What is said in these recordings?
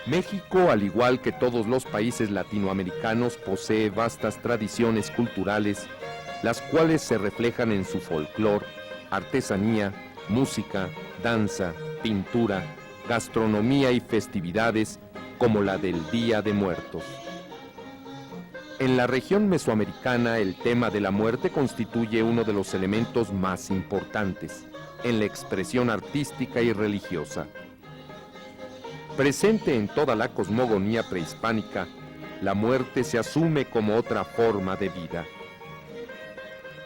México, al igual que todos los países latinoamericanos, posee vastas tradiciones culturales, las cuales se reflejan en su folclor, artesanía, música, danza, pintura, gastronomía y festividades como la del Día de Muertos. En la región mesoamericana, el tema de la muerte constituye uno de los elementos más importantes en la expresión artística y religiosa. Presente en toda la cosmogonía prehispánica, la muerte se asume como otra forma de vida.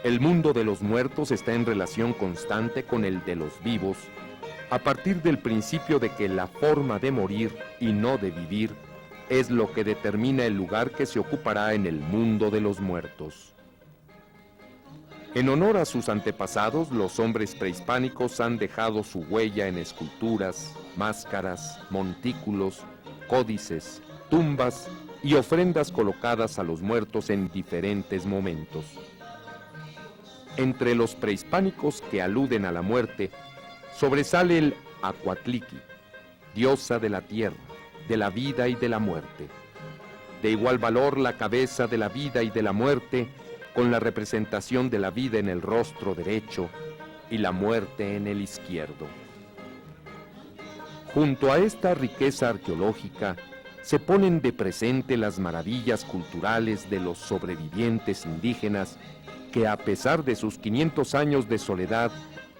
El mundo de los muertos está en relación constante con el de los vivos, a partir del principio de que la forma de morir y no de vivir es lo que determina el lugar que se ocupará en el mundo de los muertos. En honor a sus antepasados, los hombres prehispánicos han dejado su huella en esculturas, máscaras, montículos, códices, tumbas y ofrendas colocadas a los muertos en diferentes momentos. Entre los prehispánicos que aluden a la muerte, sobresale el Acuatliqui, diosa de la tierra, de la vida y de la muerte. De igual valor la cabeza de la vida y de la muerte, con la representación de la vida en el rostro derecho y la muerte en el izquierdo. Junto a esta riqueza arqueológica, se ponen de presente las maravillas culturales de los sobrevivientes indígenas que, a pesar de sus 500 años de soledad,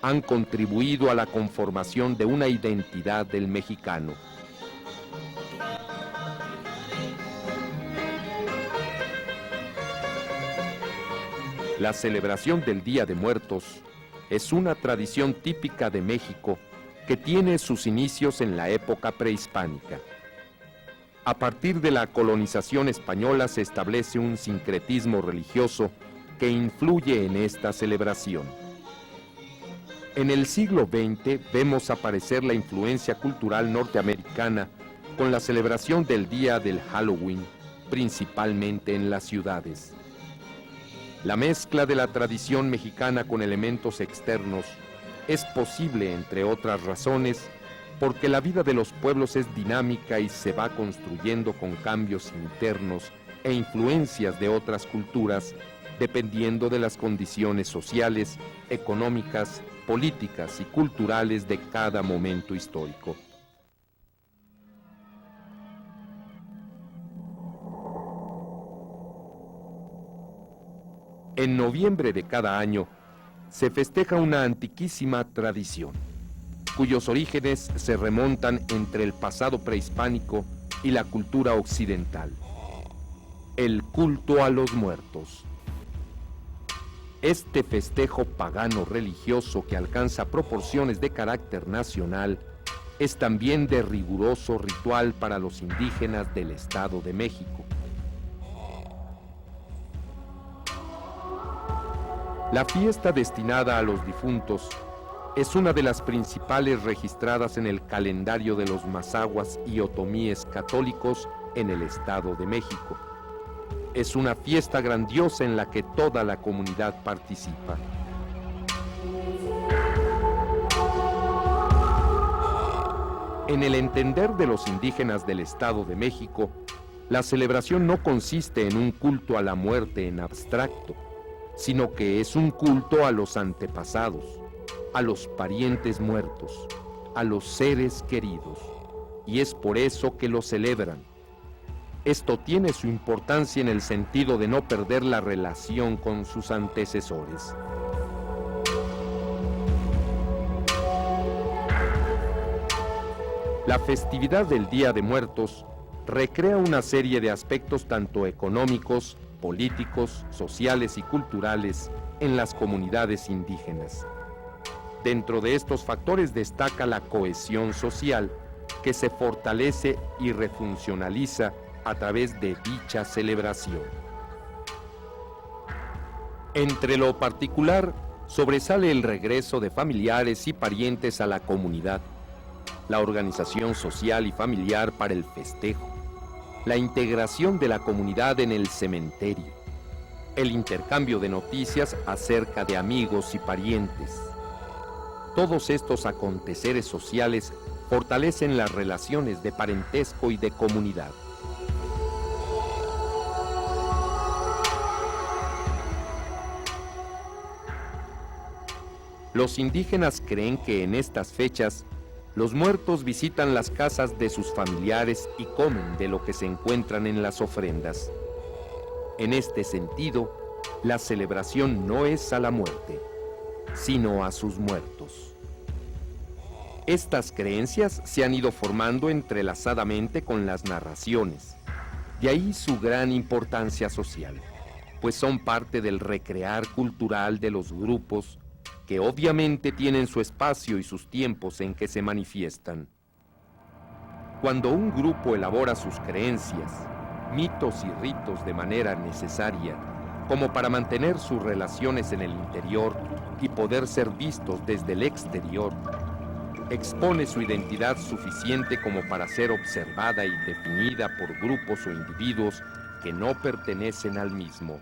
han contribuido a la conformación de una identidad del mexicano. La celebración del Día de Muertos es una tradición típica de México que tiene sus inicios en la época prehispánica. A partir de la colonización española se establece un sincretismo religioso que influye en esta celebración. En el siglo XX vemos aparecer la influencia cultural norteamericana con la celebración del día del Halloween, principalmente en las ciudades. La mezcla de la tradición mexicana con elementos externos es posible, entre otras razones, porque la vida de los pueblos es dinámica y se va construyendo con cambios internos e influencias de otras culturas, dependiendo de las condiciones sociales, económicas, políticas y culturales de cada momento histórico. En noviembre de cada año se festeja una antiquísima tradición, cuyos orígenes se remontan entre el pasado prehispánico y la cultura occidental: el culto a los muertos. Este festejo pagano religioso, que alcanza proporciones de carácter nacional, es también de riguroso ritual para los indígenas del Estado de México. La fiesta destinada a los difuntos es una de las principales registradas en el calendario de los mazahuas y otomíes católicos en el Estado de México. Es una fiesta grandiosa en la que toda la comunidad participa. En el entender de los indígenas del Estado de México, la celebración no consiste en un culto a la muerte en abstracto, sino que es un culto a los antepasados, a los parientes muertos, a los seres queridos, y es por eso que lo celebran. Esto tiene su importancia en el sentido de no perder la relación con sus antecesores. La festividad del Día de Muertos recrea una serie de aspectos tanto económicos, políticos, sociales y culturales en las comunidades indígenas. Dentro de estos factores destaca la cohesión social, que se fortalece y refuncionaliza a través de dicha celebración. Entre lo particular, sobresale el regreso de familiares y parientes a la comunidad, la organización social y familiar para el festejo, la integración de la comunidad en el cementerio, el intercambio de noticias acerca de amigos y parientes. Todos estos aconteceres sociales fortalecen las relaciones de parentesco y de comunidad. Los indígenas creen que en estas fechas los muertos visitan las casas de sus familiares y comen de lo que se encuentran en las ofrendas. En este sentido, la celebración no es a la muerte, sino a sus muertos. Estas creencias se han ido formando entrelazadamente con las narraciones, de ahí su gran importancia social, pues son parte del recrear cultural de los grupos que obviamente tienen su espacio y sus tiempos en que se manifiestan. Cuando un grupo elabora sus creencias, mitos y ritos de manera necesaria, como para mantener sus relaciones en el interior y poder ser vistos desde el exterior, expone su identidad suficiente como para ser observada y definida por grupos o individuos que no pertenecen al mismo.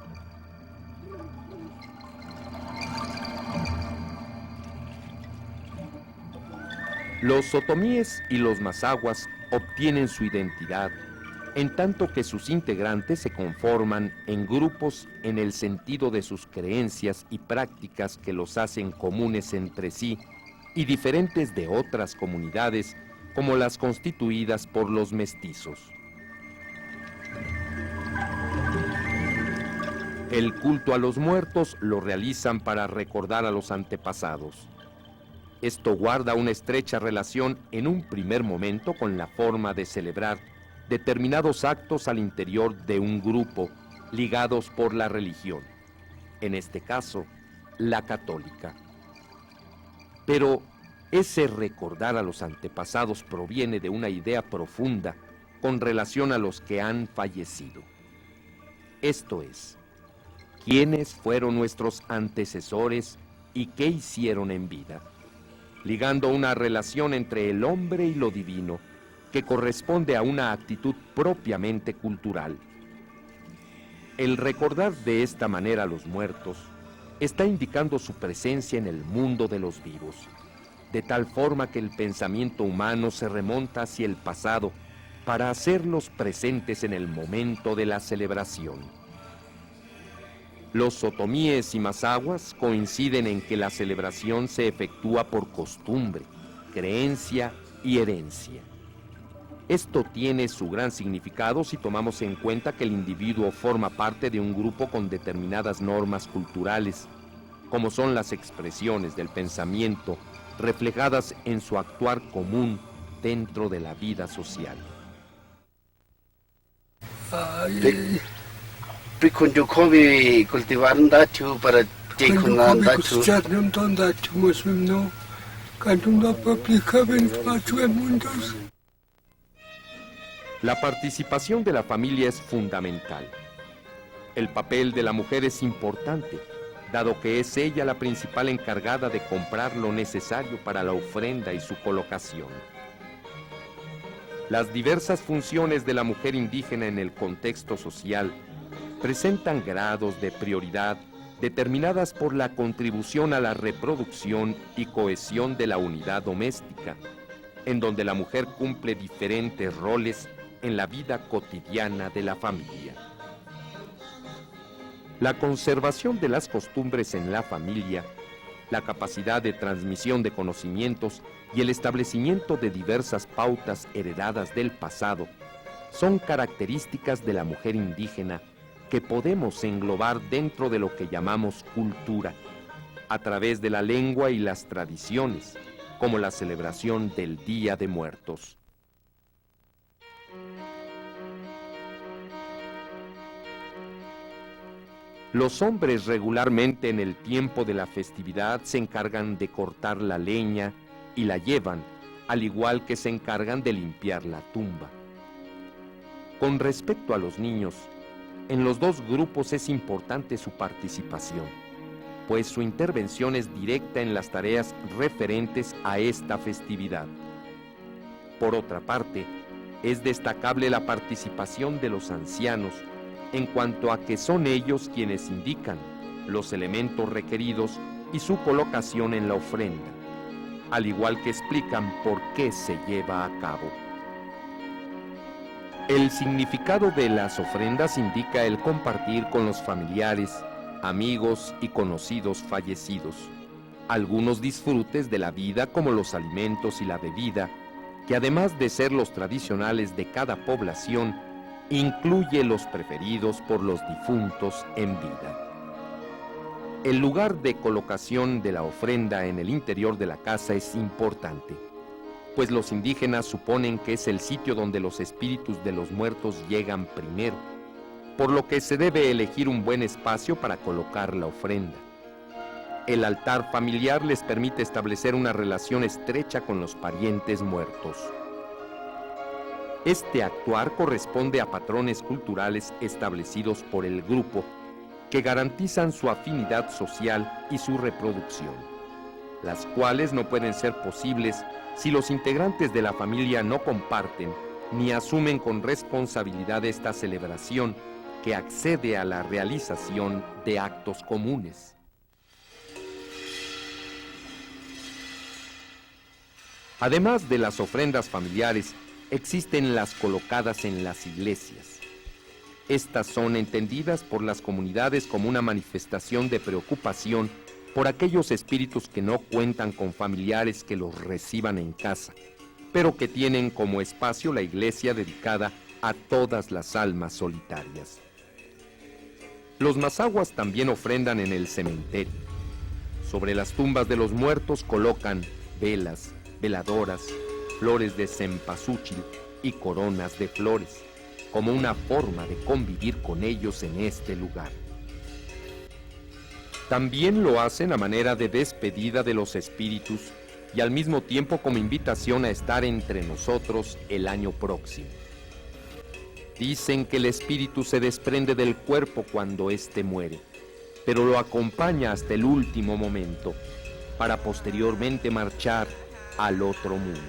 Los otomíes y los mazahuas obtienen su identidad, en tanto que sus integrantes se conforman en grupos en el sentido de sus creencias y prácticas que los hacen comunes entre sí y diferentes de otras comunidades como las constituidas por los mestizos. El culto a los muertos lo realizan para recordar a los antepasados. Esto guarda una estrecha relación en un primer momento con la forma de celebrar determinados actos al interior de un grupo ligados por la religión, en este caso, la católica. Pero ese recordar a los antepasados proviene de una idea profunda con relación a los que han fallecido. Esto es, ¿quiénes fueron nuestros antecesores y qué hicieron en vida? Ligando una relación entre el hombre y lo divino, que corresponde a una actitud propiamente cultural. El recordar de esta manera a los muertos está indicando su presencia en el mundo de los vivos, de tal forma que el pensamiento humano se remonta hacia el pasado para hacerlos presentes en el momento de la celebración. Los otomíes y mazahuas coinciden en que la celebración se efectúa por costumbre, creencia y herencia. Esto tiene su gran significado si tomamos en cuenta que el individuo forma parte de un grupo con determinadas normas culturales, como son las expresiones del pensamiento reflejadas en su actuar común dentro de la vida social. La participación de la familia es fundamental. El papel de la mujer es importante, dado que es ella la principal encargada de comprar lo necesario para la ofrenda y su colocación. Las diversas funciones de la mujer indígena en el contexto social presentan grados de prioridad determinadas por la contribución a la reproducción y cohesión de la unidad doméstica, en donde la mujer cumple diferentes roles en la vida cotidiana de la familia. La conservación de las costumbres en la familia, la capacidad de transmisión de conocimientos y el establecimiento de diversas pautas heredadas del pasado son características de la mujer indígena que podemos englobar dentro de lo que llamamos cultura, a través de la lengua y las tradiciones, como la celebración del Día de Muertos. Los hombres regularmente en el tiempo de la festividad se encargan de cortar la leña y la llevan, al igual que se encargan de limpiar la tumba. Con respecto a los niños, en los dos grupos es importante su participación, pues su intervención es directa en las tareas referentes a esta festividad. Por otra parte, es destacable la participación de los ancianos, en cuanto a que son ellos quienes indican los elementos requeridos y su colocación en la ofrenda. al igual que explican por qué se lleva a cabo. El significado de las ofrendas indica el compartir con los familiares, amigos y conocidos fallecidos, algunos disfrutes de la vida como los alimentos y la bebida, que además de ser los tradicionales de cada población, incluye los preferidos por los difuntos en vida. El lugar de colocación de la ofrenda en el interior de la casa es importante, pues los indígenas suponen que es el sitio donde los espíritus de los muertos llegan primero, por lo que se debe elegir un buen espacio para colocar la ofrenda. El altar familiar les permite establecer una relación estrecha con los parientes muertos. Este actuar corresponde a patrones culturales establecidos por el grupo que garantizan su afinidad social y su reproducción, las cuales no pueden ser posibles si los integrantes de la familia no comparten ni asumen con responsabilidad esta celebración que accede a la realización de actos comunes. Además de las ofrendas familiares, existen las colocadas en las iglesias. Estas son entendidas por las comunidades como una manifestación de preocupación por aquellos espíritus que no cuentan con familiares que los reciban en casa, pero que tienen como espacio la iglesia dedicada a todas las almas solitarias. Los mazahuas también ofrendan en el cementerio. Sobre las tumbas de los muertos colocan velas, veladoras, flores de cempasúchil y coronas de flores, como una forma de convivir con ellos en este lugar. También lo hacen a manera de despedida de los espíritus y al mismo tiempo como invitación a estar entre nosotros el año próximo. Dicen que el espíritu se desprende del cuerpo cuando éste muere, pero lo acompaña hasta el último momento, para posteriormente marchar al otro mundo.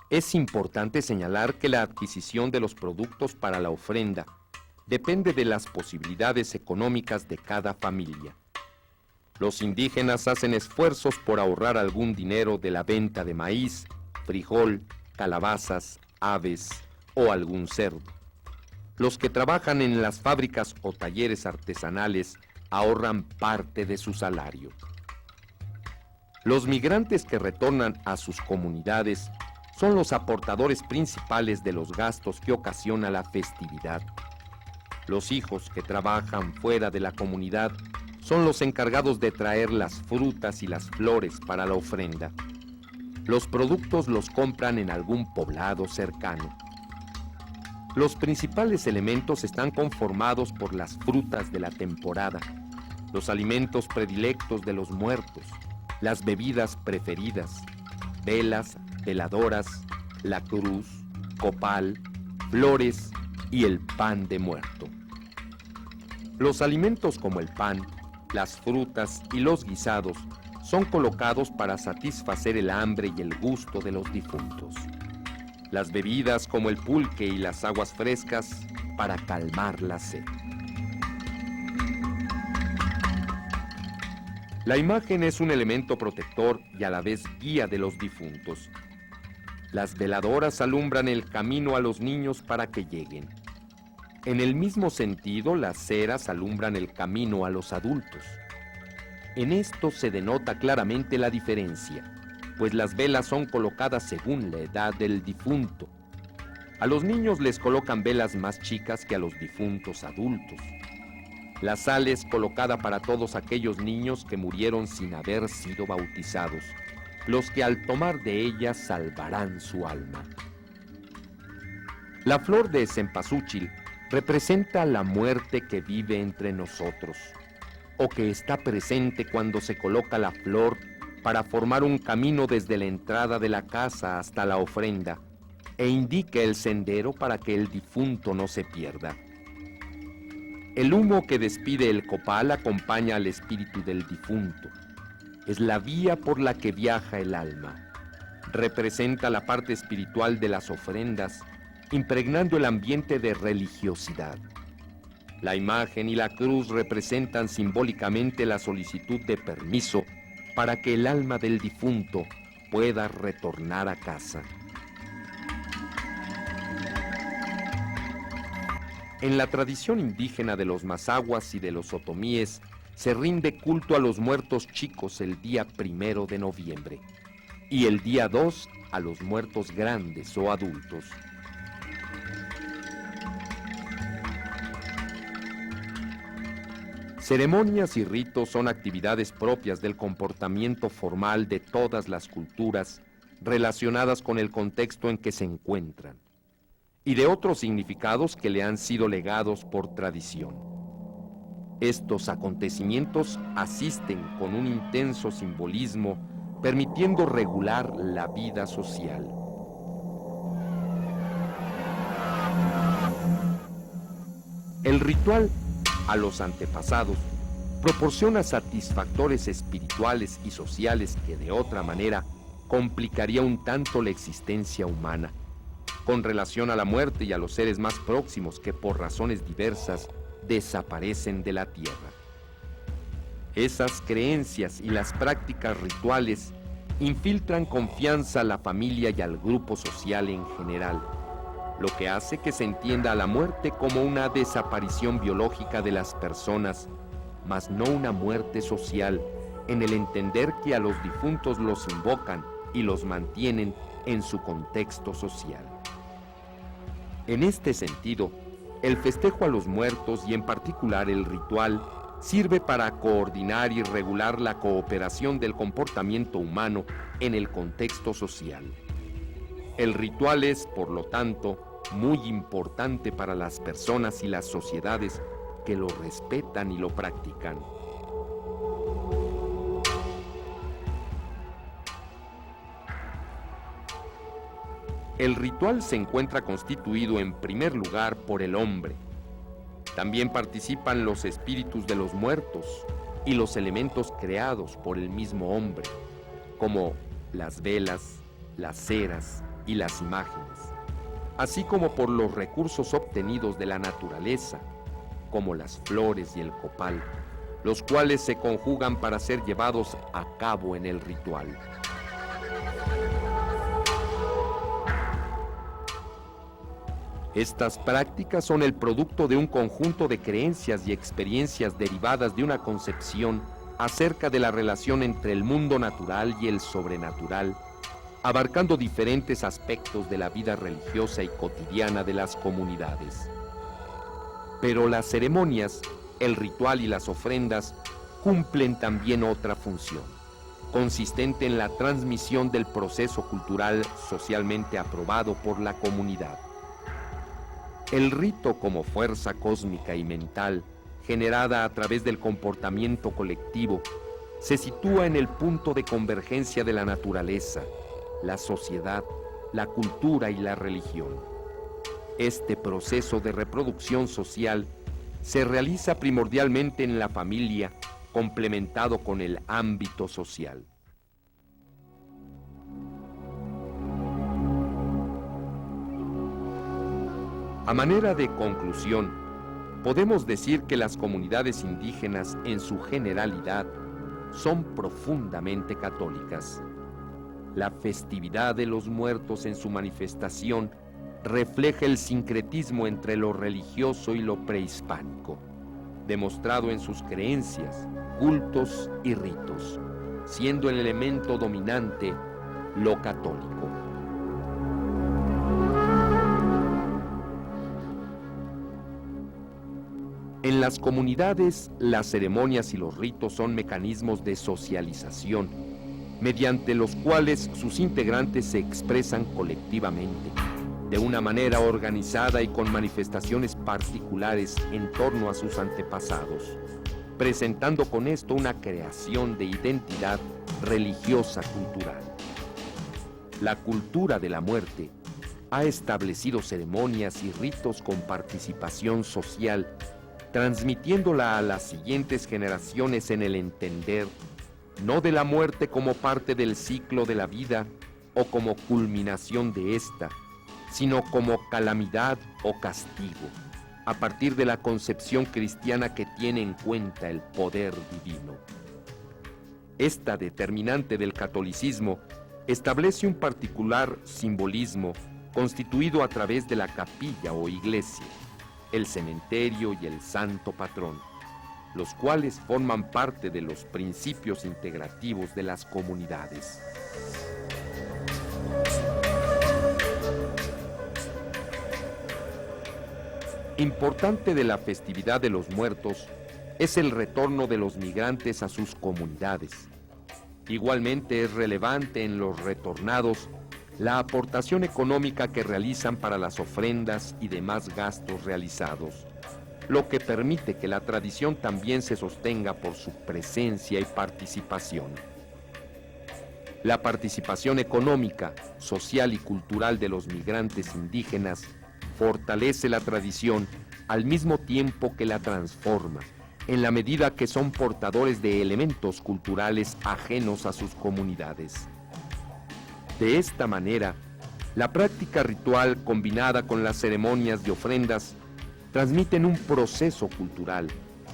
Es importante señalar que la adquisición de los productos para la ofrenda depende de las posibilidades económicas de cada familia. Los indígenas hacen esfuerzos por ahorrar algún dinero de la venta de maíz, frijol, calabazas, aves o algún cerdo. Los que trabajan en las fábricas o talleres artesanales ahorran parte de su salario. Los migrantes que retornan a sus comunidades son los aportadores principales de los gastos que ocasiona la festividad. Los hijos que trabajan fuera de la comunidad son los encargados de traer las frutas y las flores para la ofrenda. Los productos los compran en algún poblado cercano. Los principales elementos están conformados por las frutas de la temporada, los alimentos predilectos de los muertos, las bebidas preferidas, velas, veladoras, la cruz, copal, flores y el pan de muerto. Los alimentos como el pan, las frutas y los guisados son colocados para satisfacer el hambre y el gusto de los difuntos. Las bebidas como el pulque y las aguas frescas para calmar la sed. La imagen es un elemento protector y a la vez guía de los difuntos. Las veladoras alumbran el camino a los niños para que lleguen. En el mismo sentido, las ceras alumbran el camino a los adultos. En esto se denota claramente la diferencia, pues las velas son colocadas según la edad del difunto. A los niños les colocan velas más chicas que a los difuntos adultos. La sal es colocada para todos aquellos niños que murieron sin haber sido bautizados, los que al tomar de ella salvarán su alma. La flor de cempasúchil representa la muerte que vive entre nosotros, o que está presente cuando se coloca la flor para formar un camino desde la entrada de la casa hasta la ofrenda, e indica el sendero para que el difunto no se pierda. El humo que despide el copal acompaña al espíritu del difunto. Es la vía por la que viaja el alma. Representa la parte espiritual de las ofrendas, impregnando el ambiente de religiosidad. La imagen y la cruz representan simbólicamente la solicitud de permiso para que el alma del difunto pueda retornar a casa. En la tradición indígena de los mazahuas y de los otomíes, se rinde culto a los muertos chicos el día 1 de noviembre y el día 2 a los muertos grandes o adultos. Ceremonias y ritos son actividades propias del comportamiento formal de todas las culturas relacionadas con el contexto en que se encuentran y de otros significados que le han sido legados por tradición. Estos acontecimientos asisten con un intenso simbolismo, permitiendo regular la vida social. El ritual a los antepasados proporciona satisfactores espirituales y sociales que de otra manera complicaría un tanto la existencia humana, con relación a la muerte y a los seres más próximos que por razones diversas desaparecen de la tierra. Esas creencias y las prácticas rituales infiltran confianza a la familia y al grupo social en general, lo que hace que se entienda a la muerte como una desaparición biológica de las personas, mas no una muerte social, en el entender que a los difuntos los invocan y los mantienen en su contexto social. En este sentido, el festejo a los muertos y en particular el ritual sirve para coordinar y regular la cooperación del comportamiento humano en el contexto social. El ritual es, por lo tanto, muy importante para las personas y las sociedades que lo respetan y lo practican. El ritual se encuentra constituido en primer lugar por el hombre. También participan los espíritus de los muertos y los elementos creados por el mismo hombre, como las velas, las ceras y las imágenes, así como por los recursos obtenidos de la naturaleza, como las flores y el copal, los cuales se conjugan para ser llevados a cabo en el ritual. Estas prácticas son el producto de un conjunto de creencias y experiencias derivadas de una concepción acerca de la relación entre el mundo natural y el sobrenatural, abarcando diferentes aspectos de la vida religiosa y cotidiana de las comunidades. Pero las ceremonias, el ritual y las ofrendas cumplen también otra función, consistente en la transmisión del proceso cultural socialmente aprobado por la comunidad. El rito como fuerza cósmica y mental, generada a través del comportamiento colectivo, se sitúa en el punto de convergencia de la naturaleza, la sociedad, la cultura y la religión. Este proceso de reproducción social se realiza primordialmente en la familia, complementado con el ámbito social. A manera de conclusión, podemos decir que las comunidades indígenas en su generalidad son profundamente católicas. La festividad de los muertos en su manifestación refleja el sincretismo entre lo religioso y lo prehispánico, demostrado en sus creencias, cultos y ritos, siendo el elemento dominante lo católico. En las comunidades, las ceremonias y los ritos son mecanismos de socialización, mediante los cuales sus integrantes se expresan colectivamente, de una manera organizada y con manifestaciones particulares en torno a sus antepasados, presentando con esto una creación de identidad religiosa cultural. La cultura de la muerte ha establecido ceremonias y ritos con participación social, transmitiéndola a las siguientes generaciones en el entender no de la muerte como parte del ciclo de la vida o como culminación de esta, sino como calamidad o castigo, a partir de la concepción cristiana que tiene en cuenta el poder divino. Esta determinante del catolicismo establece un particular simbolismo constituido a través de la capilla o iglesia, el cementerio y el santo patrón, los cuales forman parte de los principios integrativos de las comunidades. Importante de la festividad de los muertos es el retorno de los migrantes a sus comunidades. Igualmente es relevante en los retornados la aportación económica que realizan para las ofrendas y demás gastos realizados, lo que permite que la tradición también se sostenga por su presencia y participación. La participación económica, social y cultural de los migrantes indígenas fortalece la tradición al mismo tiempo que la transforma, en la medida que son portadores de elementos culturales ajenos a sus comunidades. De esta manera, la práctica ritual combinada con las ceremonias de ofrendas transmiten un proceso cultural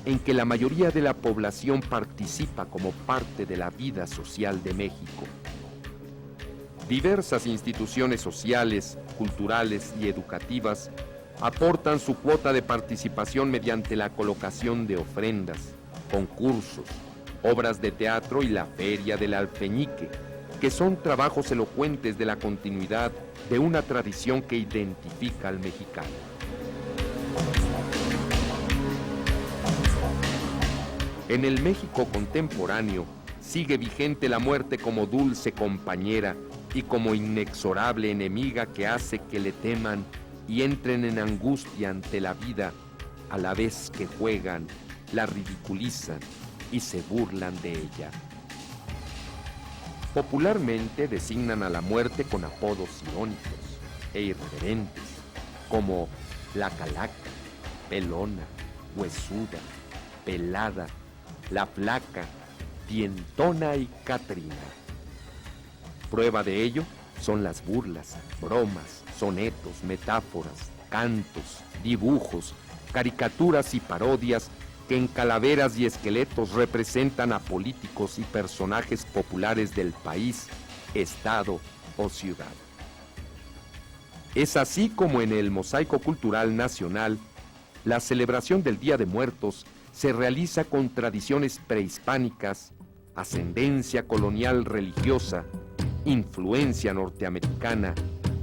en que la mayoría de la población participa como parte de la vida social de México. Diversas instituciones sociales, culturales y educativas aportan su cuota de participación mediante la colocación de ofrendas, concursos, obras de teatro y la Feria del Alfeñique, que son trabajos elocuentes de la continuidad de una tradición que identifica al mexicano. En el México contemporáneo sigue vigente la muerte como dulce compañera y como inexorable enemiga que hace que le teman y entren en angustia ante la vida, a la vez que juegan, la ridiculizan y se burlan de ella. Popularmente designan a la muerte con apodos irónicos e irreverentes, como la calaca, pelona, huesuda, pelada, la flaca, dientona y catrina. Prueba de ello son las burlas, bromas, sonetos, metáforas, cantos, dibujos, caricaturas y parodias que en calaveras y esqueletos representan a políticos y personajes populares del país, estado o ciudad. Es así como en el mosaico cultural nacional, la celebración del Día de Muertos se realiza con tradiciones prehispánicas, ascendencia colonial religiosa, influencia norteamericana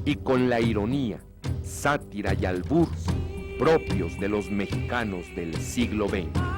y con la ironía, sátira y albur propios de los mexicanos del siglo XX.